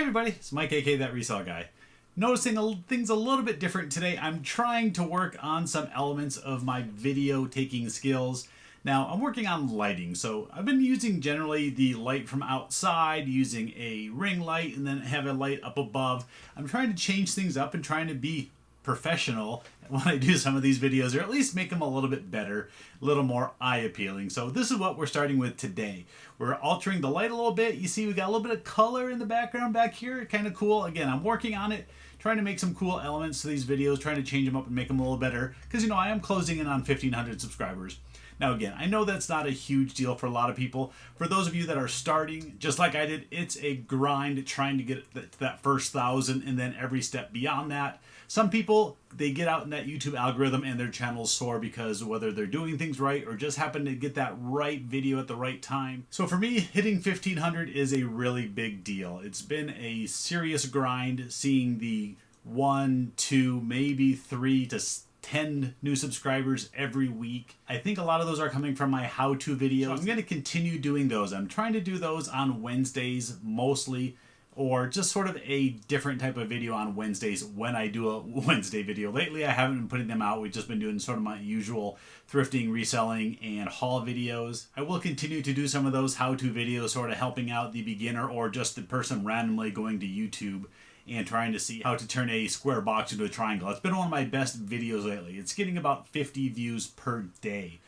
everybody, it's Mike, aka That Reseller Guy. Noticing things a little bit different today. I'm trying to work on some elements of my video taking skills. Now, I'm working on lighting, so I've been using generally the light from outside, using a ring light, and then have a light up above. I'm trying to change things up and trying to be professional when I do some of these videos, or at least make them a little bit better, a little more eye-appealing. So this is what we're starting with today. We're altering the light a little bit. You see we got a little bit of color in the background back here, kind of cool. Again, I'm working on it, trying to make some cool elements to these videos, trying to change them up and make them a little better, because you know I am closing in on 1,500 subscribers. Now again, I know that's not a huge deal for a lot of people. For those of you that are starting, just like I did, it's a grind trying to get to that first 1,000 and then every step beyond that. Some people, they get out in that YouTube algorithm and their channels soar because whether they're doing things right or just happen to get that right video at the right time. So for me, hitting 1,500 is a really big deal. It's been a serious grind seeing the 1, 2, maybe 3 to 10 new subscribers every week. I think a lot of those are coming from my how-to videos. So I'm going to continue doing those. I'm trying to do those on Wednesdays mostly, or just sort of a different type of video on Wednesdays when I do a Wednesday video. Lately, I haven't been putting them out. We've just been doing sort of my usual thrifting, reselling, and haul videos. I will continue to do some of those how-to videos, sort of helping out the beginner or just the person randomly going to YouTube and trying to see how to turn a square box into a triangle. It's been one of my best videos lately. It's getting about 50 views per day.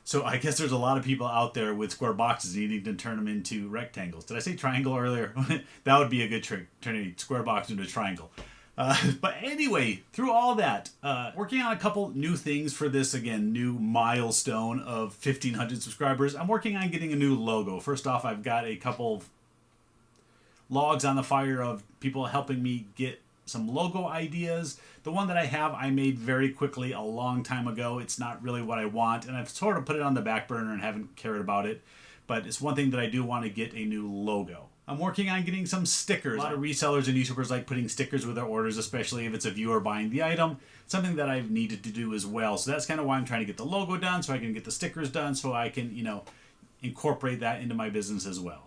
So I guess there's a lot of people out there with square boxes needing to turn them into rectangles. Did I say triangle earlier? That would be a good trick, turn a square box into a triangle. But anyway, through all that, working on a couple new things for this, again, new milestone of 1,500 subscribers. I'm working on getting a new logo. First off, I've got a couple logs on the fire of people helping me get some logo ideas. The one that I have, I made very quickly a long time ago. It's not really what I want, and I've sort of put it on the back burner and haven't cared about it, but it's one thing that I do want to get a new logo. I'm working on getting some stickers. A lot of resellers and YouTubers like putting stickers with their orders, especially if it's a viewer buying the item. Something that I've needed to do as well. So that's kind of why I'm trying to get the logo done, so I can get the stickers done, so I can, you know, incorporate that into my business as well.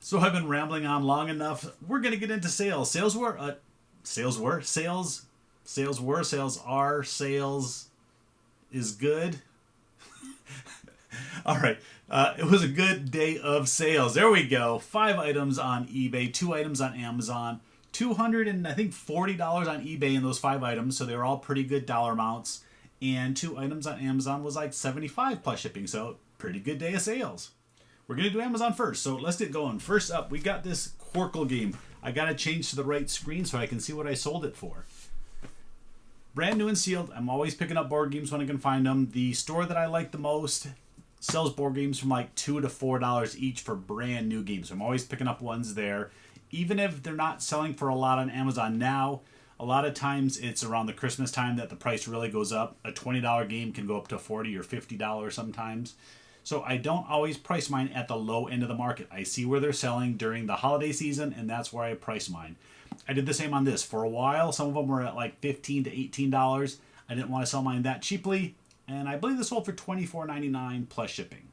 So I've been rambling on long enough. We're going to get into sales. Sales is good. All right. It was a good day of sales. There we go. 5 items on eBay, 2 items on Amazon, $240 on eBay in those 5 items. So they were all pretty good dollar amounts. And 2 items on Amazon was like $75 plus shipping. So pretty good day of sales. We're going to do Amazon first, so let's get going. First up, we got this Quirkle game. I got to change to the right screen so I can see what I sold it for. Brand new and sealed. I'm always picking up board games when I can find them. The store that I like the most sells board games from like $2 to $4 each for brand new games. So I'm always picking up ones there. Even if they're not selling for a lot on Amazon now, a lot of times it's around the Christmas time that the price really goes up. A $20 game can go up to $40 or $50 sometimes. So I don't always price mine at the low end of the market. I see where they're selling during the holiday season, and that's where I price mine. I did the same on this. For a while, some of them were at like $15 to $18. I didn't want to sell mine that cheaply, and I believe this sold for $24.99 plus shipping.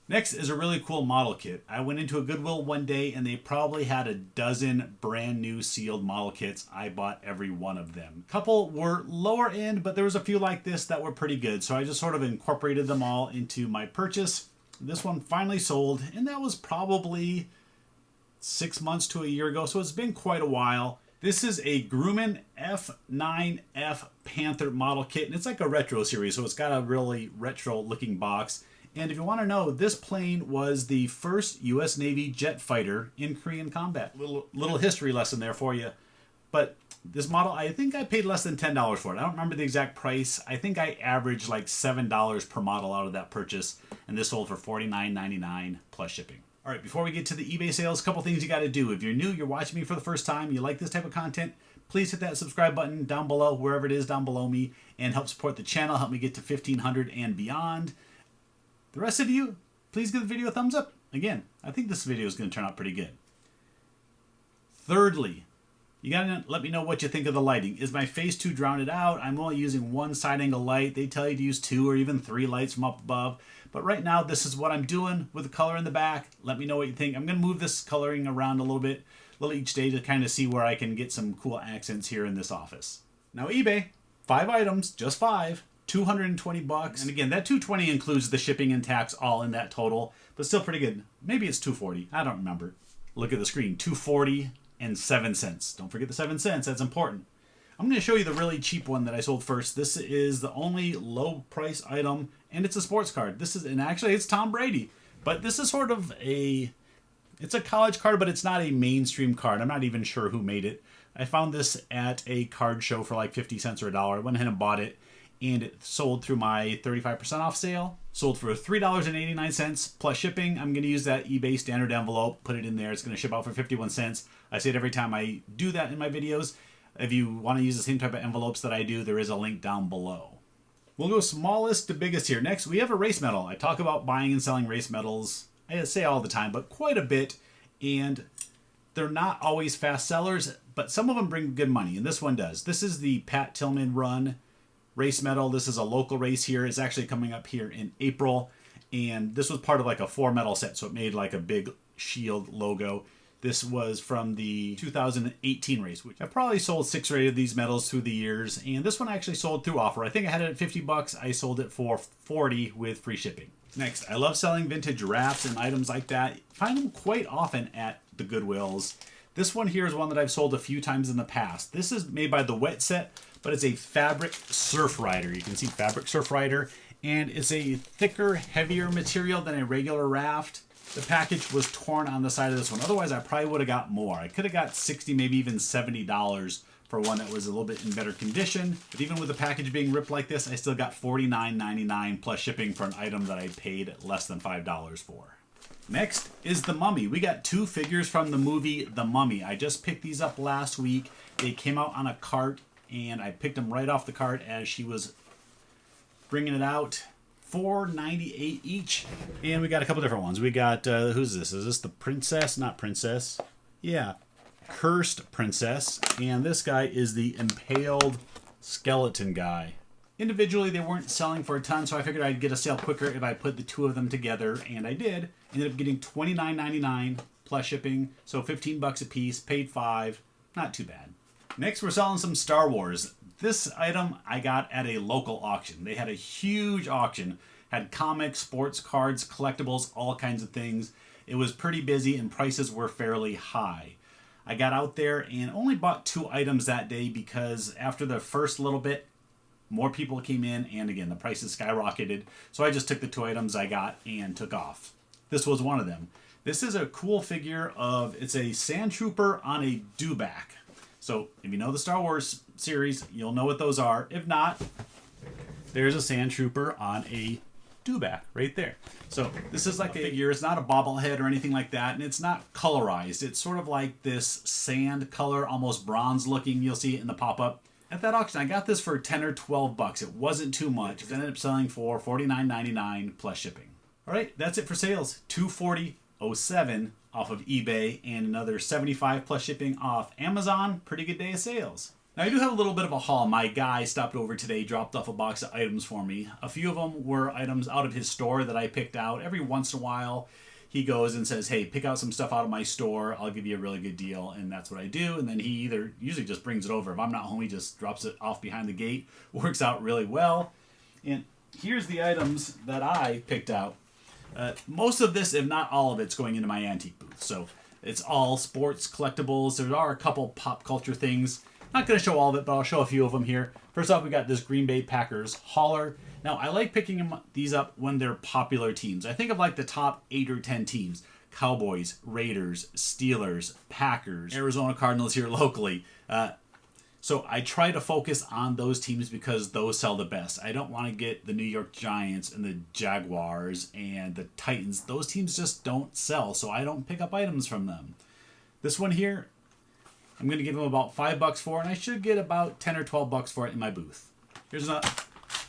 Next is a really cool model kit. I went into a Goodwill one day, and they probably had a dozen brand new sealed model kits. I bought every one of them. A couple were lower end, but there was a few like this that were pretty good, so I just sort of incorporated them all into my purchase. This one finally sold, and that was probably 6 months to a year ago, so it's been quite a while. This is a Grueman F9F Panther model kit, and it's like a retro series, so it's got a really retro-looking box. And if you want to know, this plane was the first U.S. Navy jet fighter in Korean combat. Little history lesson there for you. But this model, I think I paid less than $10 for it. I don't remember the exact price. I think I averaged like $7 per model out of that purchase, and this sold for $49.99 plus shipping. All right, before we get to the eBay sales, a couple things you got to do. If you're new, you're watching me for the first time, you like this type of content, please hit that subscribe button down below, wherever it is down below me, and help support the channel, help me get to 1,500 and beyond. The rest of you, please give the video a thumbs up. Again, I think this video is going to turn out pretty good. Thirdly, You gotta let me know what you think of the lighting. Is my face too drowned out? I'm only using one side angle light. They tell you to use 2 or even 3 lights from up above. But right now, this is what I'm doing with the color in the back. Let me know what you think. I'm gonna move this coloring around a little bit, each day to kind of see where I can get some cool accents here in this office. Now eBay, 5 items, just 5. $220. And again, that $220 includes the shipping and tax all in that total, but still pretty good. Maybe it's $240. I don't remember. Look at the screen. $240 and 7 cents. Don't forget the 7 cents. That's important. I'm going to show you the really cheap one that I sold first. This is the only low price item, and it's a sports card. And actually it's Tom Brady, but this is sort of it's a college card, but it's not a mainstream card. I'm not even sure who made it. I found this at a card show for like 50 cents or $1. I went ahead and bought it, and it sold through my 35% off sale. Sold for $3.89 plus shipping. I'm going to use that eBay standard envelope, put it in there. It's going to ship out for 51 cents. I say it every time I do that in my videos. If you want to use the same type of envelopes that I do, there is a link down below. We'll go smallest to biggest here. Next, we have a race medal. I talk about buying and selling race medals, I say all the time, but quite a bit. And they're not always fast sellers, but some of them bring good money, and this one does. This is the Pat Tillman Run race medal. This is a local race here. It's actually coming up here in April, and this was part of like a 4 medal set, so it made like a big shield logo. This was from the 2018 race, which I probably sold 6 or 8 of these medals through the years, and this one I actually sold through offer. I think I had it at $50. I sold it for $40 with free shipping. Next, I love selling vintage wraps and items like that. Find them quite often at the Goodwills. This one here is one that I've sold a few times in the past. This is made by the Wet Set, but it's a fabric surf rider. You can see fabric surf rider, and it's a thicker, heavier material than a regular raft. The package was torn on the side of this one. Otherwise, I probably would have got more. I could have got $60, maybe even $70 for one that was a little bit in better condition. But even with the package being ripped like this, I still got $49.99 plus shipping for an item that I paid less than $5 for. Next is the Mummy. We got 2 figures from the movie The Mummy. I just picked these up last week. They came out on a cart, and I picked them right off the cart as she was bringing it out. $4.98 each. And we got a couple different ones. We got, who's this? Is this the princess? Not princess. Yeah. Cursed princess. And this guy is the impaled skeleton guy. Individually, they weren't selling for a ton, so I figured I'd get a sale quicker if I put the 2 of them together, and I did. Ended up getting $29.99 plus shipping, so $15 a piece, paid $5. Not too bad. Next, we're selling some Star Wars. This item I got at a local auction. They had a huge auction. Had comics, sports cards, collectibles, all kinds of things. It was pretty busy and prices were fairly high. I got out there and only bought 2 items that day because after the first little bit, more people came in, and again, the prices skyrocketed. So I just took the 2 items I got and took off. This was one of them. This is a cool figure it's a sand trooper on a dewback. So if you know the Star Wars series, you'll know what those are. If not, there's a sand trooper on a dewback right there. So this is like a figure. It's not a bobblehead or anything like that, and it's not colorized. It's sort of like this sand color, almost bronze looking. You'll see it in the pop-up. At that auction, I got this for $10 or $12. It wasn't too much. It ended up selling for $49.99 plus shipping. All right, that's it for sales. $240.07 off of eBay and another $75 plus shipping off Amazon. Pretty good day of sales. Now I do have a little bit of a haul. My guy stopped over today, dropped off a box of items for me. A few of them were items out of his store that I picked out. Every once in a while, he goes and says, hey, pick out some stuff out of my store. I'll give you a really good deal. And that's what I do. And then he usually just brings it over. If I'm not home, he just drops it off behind the gate. Works out really well. And here's the items that I picked out. Most of this, if not all of it's going into my antique booth. So it's all sports collectibles. There are a couple pop culture things. Not going to show all of it, but I'll show a few of them here. First off, we got this Green Bay Packers hauler. Now, I like picking these up when they're popular teams. I think of like the top 8 or 10 teams. Cowboys, Raiders, Steelers, Packers, Arizona Cardinals here locally. So I try to focus on those teams because those sell the best. I don't want to get the New York Giants and the Jaguars and the Titans. Those teams just don't sell, so I don't pick up items from them. This one here, I'm going to give them about $5 for, and I should get about $10 or $12 for it in my booth. Here's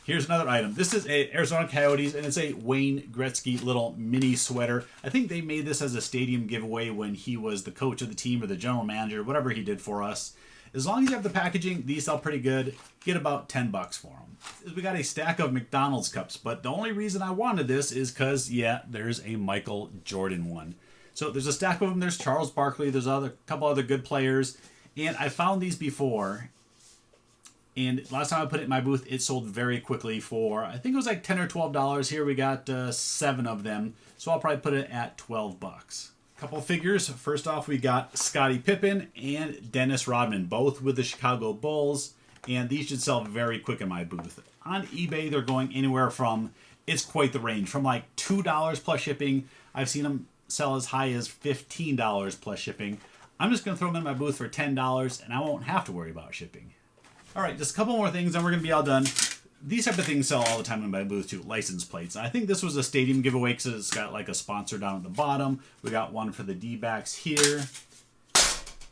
Here's another item. This is a Arizona Coyotes, and it's a Wayne Gretzky little mini sweater. I think they made this as a stadium giveaway when he was the coach of the team or the general manager, whatever he did for us. As long as you have the packaging, these sell pretty good. Get about $10 for them. We got a stack of McDonald's cups, but the only reason I wanted this is because, yeah, there's a Michael Jordan one. So there's a stack of them. There's Charles Barkley. There's a couple other good players. And I found these before. And last time I put it in my booth, it sold very quickly for, I think it was like $10 or $12. Here we got 7 of them. So I'll probably put it at $12. Couple figures. First off, we got Scottie Pippen and Dennis Rodman, both with the Chicago Bulls. And these should sell very quick in my booth. On eBay, they're going anywhere from, it's quite the range, from like $2 plus shipping. I've seen them sell as high as $15 plus shipping. I'm just going to throw them in my booth for $10, and I won't have to worry about shipping. All right, just a couple more things, and we're going to be all done. These type of things sell all the time in my booth too, license plates. I think this was a stadium giveaway because it's got like a sponsor down at the bottom. We got one for the D-backs here.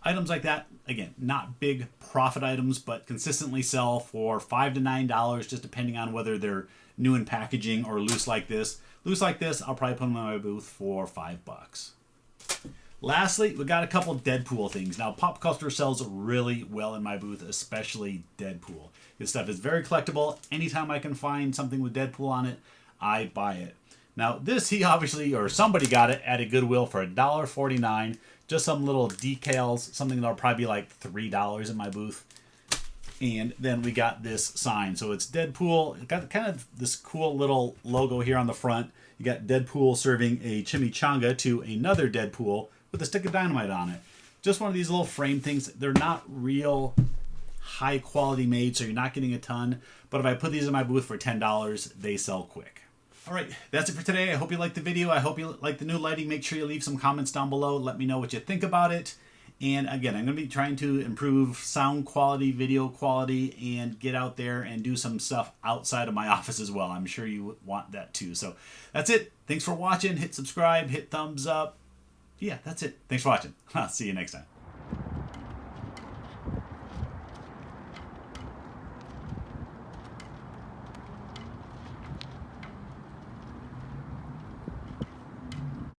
Items like that, again, not big profit items, but consistently sell for $5 to $9, just depending on whether they're new in packaging or loose like this. Loose like this, I'll probably put them in my booth for $5. Lastly, we got a couple Deadpool things. Now, pop culture sells really well in my booth, especially Deadpool. This stuff is very collectible. Anytime I can find something with Deadpool on it, I buy it. Now, this, he obviously, or somebody got it at a Goodwill for $1.49. Just some little decals, something that'll probably be like $3 in my booth. And then we got this sign. So it's Deadpool. It got kind of this cool little logo here on the front. You got Deadpool serving a chimichanga to another Deadpool with a stick of dynamite on it. Just one of these little frame things. They're not real high quality made, so you're not getting a ton. But if I put these in my booth for $10, they sell quick. All right, that's it for today. I hope you liked the video. I hope you like the new lighting. Make sure you leave some comments down below. Let me know what you think about it. And again, I'm going to be trying to improve sound quality, video quality, and get out there and do some stuff outside of my office as well. I'm sure you want that too. So that's it. Thanks for watching. Hit subscribe, hit thumbs up. Yeah, that's it. Thanks for watching. I'll see you next time.